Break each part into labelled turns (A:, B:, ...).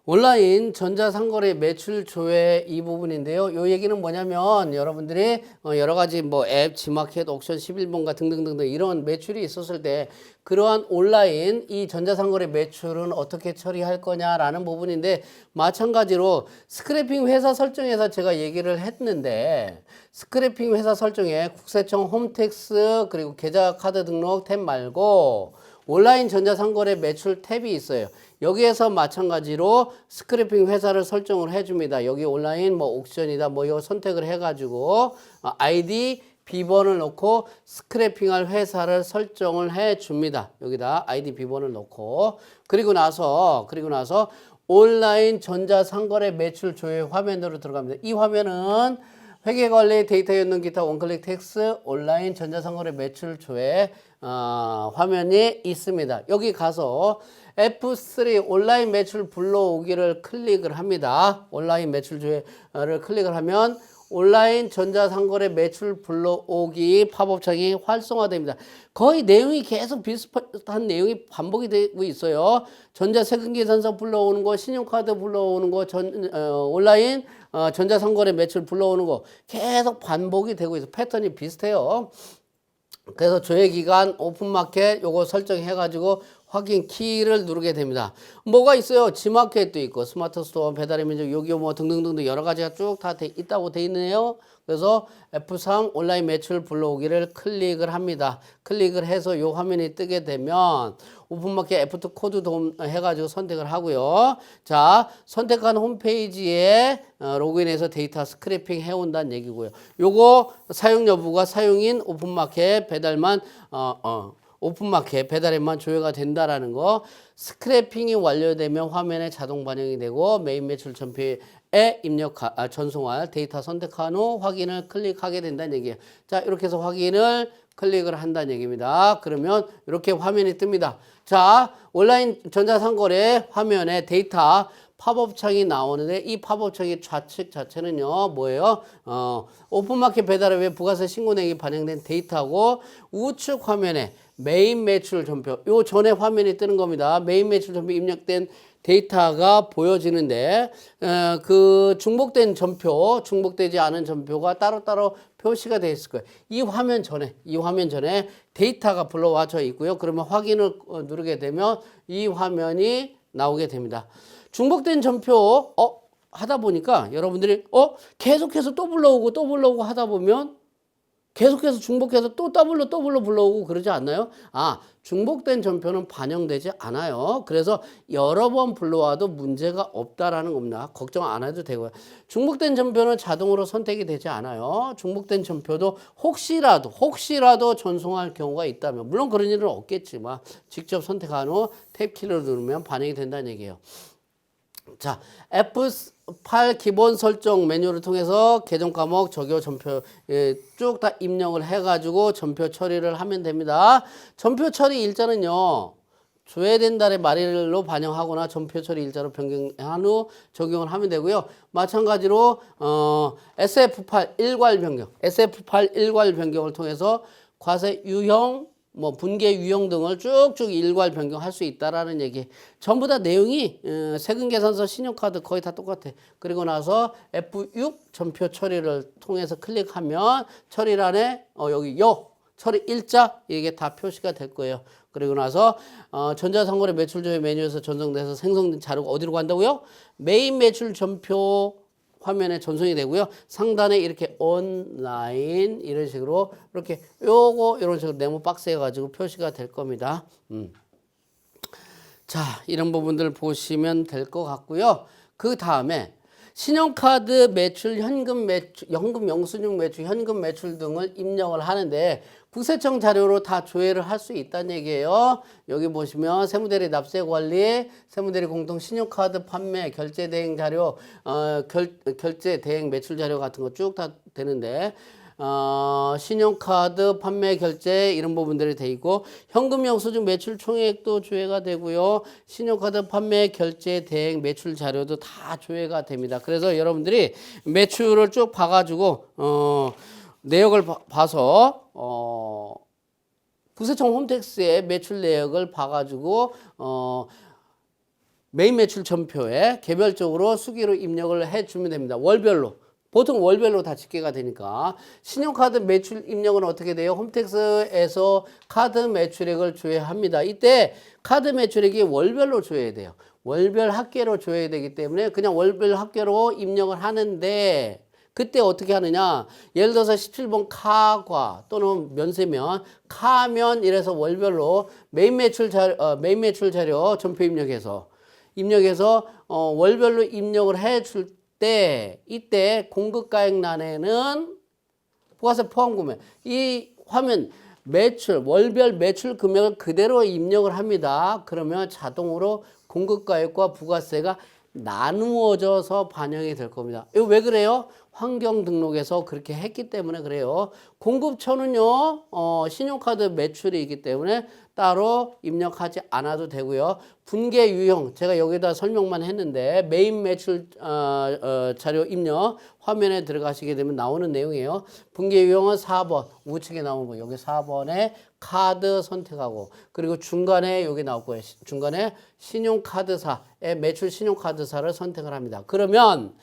A: 온라인 전자상거래 매출 조회 이 부분인데요. 이 얘기는 뭐냐면 여러분들이 여러 가지 뭐 앱, 지마켓, 옥션, 11번가 등등등등 이런 매출이 있었을 때 그러한 온라인 이 전자상거래 매출은 어떻게 처리할 거냐라는 부분인데 마찬가지로 스크래핑 회사 설정에서 제가 얘기를 했는데 스크래핑 회사 설정에 국세청 홈택스 그리고 계좌 카드 등록 탭 말고 온라인 전자상거래 매출 탭이 있어요. 여기에서 마찬가지로 스크래핑 회사를 설정을 해줍니다. 여기 온라인 뭐 옥션이다 뭐 이거 선택을 해가지고 아이디 비번을 넣고 스크래핑할 회사를 설정을 해줍니다. 여기다 아이디 비번을 넣고 그리고 나서 온라인 전자상거래 매출 조회 화면으로 들어갑니다. 이 화면은 회계관리 데이터 연동 기타 원클릭 텍스 온라인 전자상거래 매출 조회 화면이 있습니다. 여기 가서 F3 온라인 매출 불러오기를 클릭을 합니다. 온라인 매출 조회를 클릭을 하면 온라인 전자상거래 매출 불러오기 팝업창이 활성화됩니다. 거의 내용이 계속 비슷한 내용이 반복이 되고 있어요. 전자세금계산서 불러오는 거, 신용카드 불러오는 거, 온라인 전자상거래 매출 불러오는 거 계속 반복이 되고 있어요. 패턴이 비슷해요. 그래서 조회기간 오픈마켓 요거 설정해가지고 확인 키를 누르게 됩니다. 뭐가 있어요? 지마켓도 있고 스마트 스토어, 배달의 민족, 요기요 뭐 등등등등 여러 가지가 쭉 다 있다고 돼 있네요. 그래서 F3 온라인 매출 불러오기를 클릭을 합니다. 클릭을 해서 요 화면이 뜨게 되면 오픈마켓 F2 코드 도움 해가지고 선택을 하고요. 자, 선택한 홈페이지에 로그인해서 데이터 스크래핑 해온다는 얘기고요. 요거 사용 여부가 사용인 오픈마켓 배달만 오픈마켓 배달앱만 조회가 된다라는 거. 스크래핑이 완료되면 화면에 자동 반영이 되고 메인 매출 전표에 입력 전송할 데이터 선택한 후 확인을 클릭하게 된다는 얘기예요. 자, 이렇게 해서 확인을 클릭을 한다는 얘기입니다. 그러면 이렇게 화면이 뜹니다. 자, 온라인 전자상거래 화면에 데이터 팝업창이 나오는데 이 팝업창의 좌측 자체는요 뭐예요? 오픈마켓 배달앱에 부가세 신고내역이 반영된 데이터하고 우측 화면에 메인 매출 전표 요 전에 화면이 뜨는 겁니다. 메인 매출 전표 입력된 데이터가 보여지는데 그 중복된 전표, 중복되지 않은 전표가 따로따로 표시가 되어 있을 거예요. 이 화면 전에 데이터가 불러와져 있고요. 그러면 확인을 누르게 되면 이 화면이 나오게 됩니다. 중복된 전표 하다 보니까 여러분들이 계속해서 또 불러오고 하다 보면 계속해서 중복해서 또 더블로 불러오고 그러지 않나요? 중복된 전표는 반영되지 않아요. 그래서 여러 번 불러와도 문제가 없다라는 겁니다. 걱정 안 해도 되고요. 중복된 전표는 자동으로 선택이 되지 않아요. 중복된 전표도 혹시라도 전송할 경우가 있다면 물론 그런 일은 없겠지만 직접 선택한 후 탭키를 누르면 반영이 된다는 얘기예요. 자, F8 기본 설정 메뉴를 통해서 계정 과목 적용 전표 쭉 다 입력을 해가지고 전표 처리를 하면 됩니다. 전표 처리 일자는요. 조회된 달의 말일로 반영하거나 전표 처리 일자로 변경한 후 적용을 하면 되고요. 마찬가지로 SF8 일괄 변경을 통해서 과세 유형 분계 유형 등을 쭉쭉 일괄 변경할 수 있다라는 얘기. 전부 다 내용이 세금 계산서, 신용카드 거의 다 똑같아. 그리고 나서 F6 전표 처리를 통해서 클릭하면 처리란에 여기 처리 일자 이게 다 표시가 될 거예요. 그리고 나서 전자상거래 매출 조회 메뉴에서 전송돼서 생성된 자료가 어디로 간다고요? 메인 매출 전표 화면에 전송이 되고요. 상단에 이렇게 온라인 이런 식으로 이렇게 이런 식으로 네모 박스 해가지고 표시가 될 겁니다. 자, 이런 부분들 보시면 될 것 같고요. 그 다음에 신용카드 매출, 현금 영수증 매출, 현금 매출 등을 입력을 하는데 국세청 자료로 다 조회를 할 수 있다는 얘기예요. 여기 보시면 세무대리 납세관리, 세무대리 공통 신용카드 판매, 결제 대행 자료, 결제 대행 매출 자료 같은 거 쭉 다 되는데 신용카드 판매 결제 이런 부분들이 돼 있고 현금 영수증 매출 총액도 조회가 되고요. 신용카드 판매 결제 대행 매출 자료도 다 조회가 됩니다. 그래서 여러분들이 매출을 쭉 봐가지고 내역을 봐서 국세청 홈택스의 매출 내역을 봐가지고 메인 매출 전표에 개별적으로 수기로 입력을 해주면 됩니다. 월별로. 보통 월별로 다 집계가 되니까. 신용카드 매출 입력은 어떻게 돼요? 홈택스에서 카드 매출액을 줘야 합니다. 이때 카드 매출액이 월별로 줘야 돼요. 월별 합계로 줘야 되기 때문에 그냥 월별 합계로 입력을 하는데 그때 어떻게 하느냐. 예를 들어서 17번 카과 또는 면세면, 카면 이래서 월별로 메인 매출 자료 전표 입력해서 월별로 입력을 해줄 때 이때 공급가액란에는 부가세 포함 구매 이 화면 매출 월별 매출 금액을 그대로 입력을 합니다. 그러면 자동으로 공급가액과 부가세가 나누어져서 반영이 될 겁니다. 이거 왜 그래요? 환경 등록에서 그렇게 했기 때문에 그래요. 공급처는요, 신용카드 매출이기 때문에 따로 입력하지 않아도 되고요. 분계 유형, 제가 여기다 설명만 했는데, 메인 매출 자료 입력 화면에 들어가시게 되면 나오는 내용이에요. 분계 유형은 4번, 우측에 나오는 거, 여기 4번에 카드 선택하고, 그리고 중간에 여기 나올 거예요. 중간에 신용카드사의 매출 신용카드사를 선택을 합니다. 그러면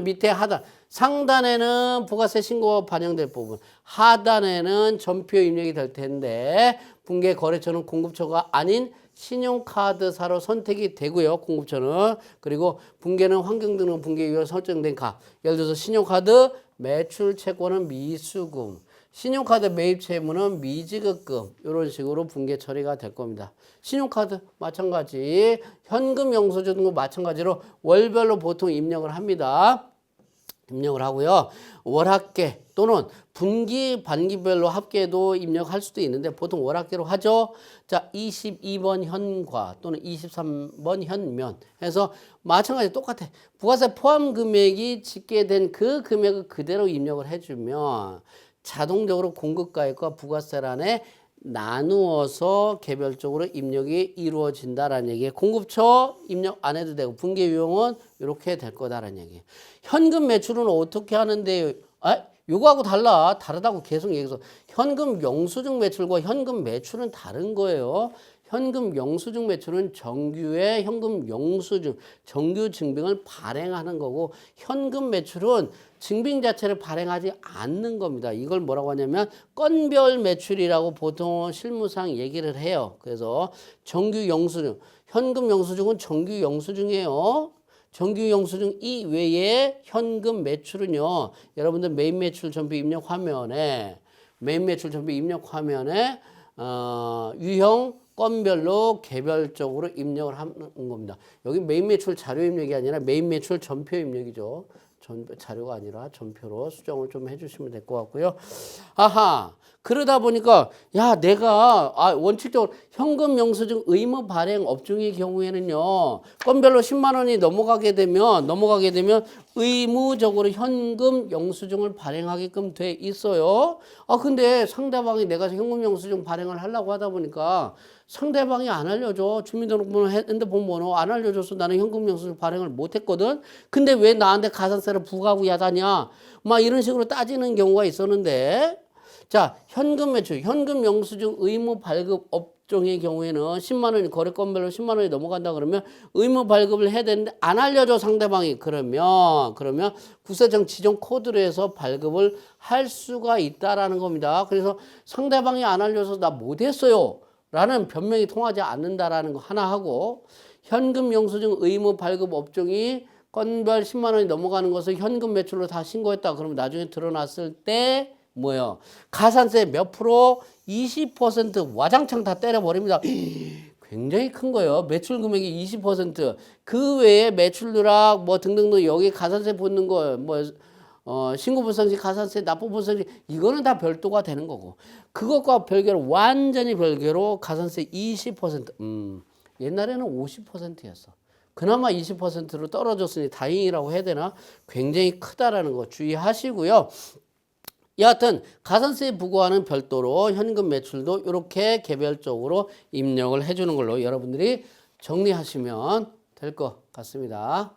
A: 밑에 하단, 상단에는 부가세 신고가 반영될 부분, 하단에는 전표 입력이 될 텐데 분계 거래처는 공급처가 아닌 신용카드사로 선택이 되고요. 공급처는. 그리고 분계는 환경등록 분계 유형 설정된 값. 예를 들어서 신용카드 매출 채권은 미수금, 신용카드 매입 채무는 미지급금 이런 식으로 분계 처리가 될 겁니다. 신용카드 마찬가지, 현금 영수증도 마찬가지로 월별로 보통 입력을 합니다. 입력을 하고요. 월합계 또는 분기, 반기별로 합계도 입력할 수도 있는데 보통 월합계로 하죠. 자, 22번 현과 또는 23번 현면 해서 마찬가지 똑같아. 부가세 포함 금액이 집계된 그 금액을 그대로 입력을 해주면 자동적으로 공급가액과 부가세란에 나누어서 개별적으로 입력이 이루어진다라는 얘기예요. 공급처 입력 안 해도 되고 분계 유형은 이렇게 될 거다라는 얘기예요. 현금 매출은 어떻게 하는데 요거하고 다르다고 계속 얘기해서 현금 영수증 매출과 현금 매출은 다른 거예요. 현금 영수증 매출은 정규의 현금 영수증, 정규 증빙을 발행하는 거고 현금 매출은 증빙 자체를 발행하지 않는 겁니다. 이걸 뭐라고 하냐면 건별 매출이라고 보통 실무상 얘기를 해요. 그래서 정규 영수증, 현금 영수증은 정규 영수증이에요. 정규 영수증 이외에 현금 매출은요. 여러분들 메인 매출 전표 입력 화면에 유형 건별로 개별적으로 입력을 하는 겁니다. 여기 메인 매출 자료 입력이 아니라 메인 매출 전표 입력이죠. 자료가 아니라 전표로 수정을 좀 해주시면 될 것 같고요. 아하, 그러다 보니까 내가 원칙적으로 현금 영수증 의무 발행 업종의 경우에는요, 건별로 10만 원이 넘어가게 되면 의무적으로 현금 영수증을 발행하게끔 돼 있어요. 근데 상대방이 내가 현금 영수증 발행을 하려고 하다 보니까 상대방이 안 알려줘. 주민등록번호, 핸드폰 번호 안 알려줘서 나는 현금 영수증 발행을 못 했거든. 근데 왜 나한테 가산세를 부과하고 야단이야? 막 이런 식으로 따지는 경우가 있었는데, 자, 현금 매출, 현금 영수증 의무 발급 업종의 경우에는 10만 원이 거래건별로 10만 원이 넘어간다 그러면 의무 발급을 해야 되는데 안 알려줘 상대방이. 그러면 국세청 지정 코드로 해서 발급을 할 수가 있다라는 겁니다. 그래서 상대방이 안 알려서 나 못했어요 라는 변명이 통하지 않는다라는 거 하나 하고, 현금 영수증 의무 발급 업종이 건별 10만 원이 넘어가는 것을 현금 매출로 다 신고했다 그러면 나중에 드러났을 때 뭐예요? 가산세 몇 프로? 20% 와장창 다 때려버립니다. 굉장히 큰 거예요. 매출 금액이 20%. 그 외에 매출 누락 뭐 등등등 여기 가산세 붙는 거 신고불성시 가산세 납부불성시 이거는 다 별도가 되는 거고, 그것과 별개로 완전히 별개로 가산세 20%. 옛날에는 50%였어. 그나마 20%로 떨어졌으니 다행이라고 해야 되나? 굉장히 크다라는 거 주의하시고요. 여하튼 가산세 부과하는 별도로 현금 매출도 이렇게 개별적으로 입력을 해주는 걸로 여러분들이 정리하시면 될 것 같습니다.